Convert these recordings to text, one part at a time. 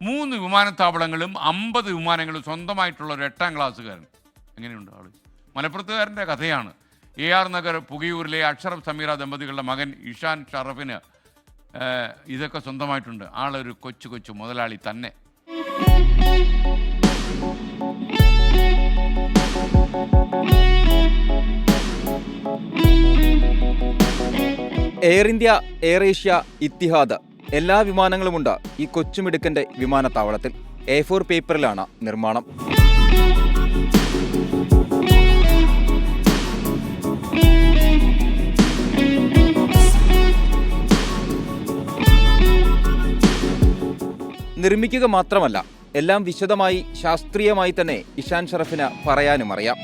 3 വിമാനത്താവളങ്ങളും 50 വിമാനങ്ങളും സ്വന്തമായിട്ടുള്ള ഒരു 8ാം ക്ലാസ്സുകാരൻ. എങ്ങനെയുണ്ട് ആള്? മലപ്പുറത്തുകാരൻ്റെ കഥയാണ്. AR നഗർ പുകയൂരിലെ അഷ്റഫ് സമീറ ദമ്പതികളുടെ മകൻ ഇഷാൻ ഷറഫിന് ഇതൊക്കെ സ്വന്തമായിട്ടുണ്ട്. ആളൊരു കൊച്ചു മുതലാളി തന്നെ. Air India, Air Asia, Etihad എല്ലാ വിമാനങ്ങളുമുണ്ട് ഈ കൊച്ചുമിടുക്കൻ്റെ വിമാനത്താവളത്തിൽ. A4 പേപ്പറിലാണ് നിർമ്മാണം. നിർമ്മിക്കുക മാത്രമല്ല, എല്ലാം വിശദമായി ശാസ്ത്രീയമായി തന്നെ ഇഷാൻ ഷറഫിന് പറയാനും അറിയാം.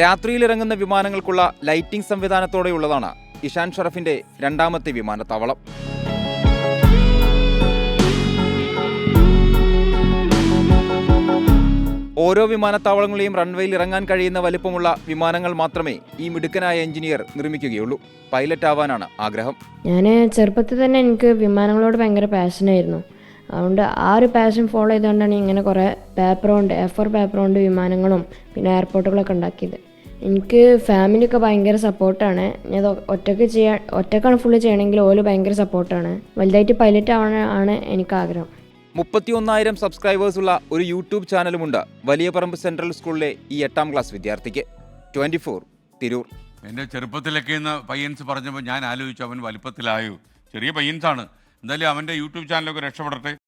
രാത്രിയിലിറങ്ങുന്ന വിമാനങ്ങൾക്കുള്ള ലൈറ്റിംഗ് സംവിധാനത്തോടെയുള്ളതാണ് ഇഷാൻ ഷറഫിന്റെ 2ാമത്തെ വിമാനത്താവളം. ഓരോ വിമാനത്താവളങ്ങളെയും റൺവേയിൽ ഇറങ്ങാൻ കഴിയുന്ന വലിപ്പമുള്ള വിമാനങ്ങൾ മാത്രമേ ഈ മിടുക്കനായ എഞ്ചിനീയർ നിർമ്മിക്കുകയുള്ളൂ. പൈലറ്റ് ആവാനാണ് ആഗ്രഹം. ഞാൻ ചെറുപ്പത്തിൽ തന്നെ എനിക്ക് വിമാനങ്ങളോട് ഭയങ്കര പാഷനായിരുന്നു. അതുകൊണ്ട് ആ ഒരു പാഷൻ ഫോളോ ചെയ്തുകൊണ്ടാണ് ഇങ്ങനെ കുറേ പേപ്പർ കൊണ്ട് A4 പേപ്പർ കൊണ്ട് വിമാനങ്ങളും പിന്നെ എയർപോർട്ടുകളൊക്കെ ഉണ്ടാക്കിയത്. എനിക്ക് ഫാമിലിയൊക്കെ ഭയങ്കര സപ്പോർട്ടാണ്. ഞാൻ ഒറ്റക്കാണ് ഫുള്ള് ചെയ്യണമെങ്കിൽ ഓല് ഭയങ്കര സപ്പോർട്ടാണ്. വലുതായിട്ട് പൈലറ്റ് ആവാനാണ് എനിക്ക് ആഗ്രഹം. 31,000 സബ്സ്ക്രൈബേഴ്സുള്ള ഒരു യൂട്യൂബ് ചാനലുമുണ്ട് വലിയപറമ്പ് സെൻട്രൽ സ്കൂളിലെ ഈ 8ാം ക്ലാസ് വിദ്യാർത്ഥിക്ക്. 24 തിരൂർ. എൻ്റെ ചെറുപ്പത്തിലൊക്കെ ഇന്ന് പയ്യൻസ് പറഞ്ഞപ്പോൾ ഞാൻ ആലോചിച്ചു, അവൻ വലിപ്പത്തിലായോ? ചെറിയ പയ്യൻസാണ്. എന്തായാലും അവൻ്റെ യൂട്യൂബ് ചാനലൊക്കെ രക്ഷപ്പെടട്ടെ.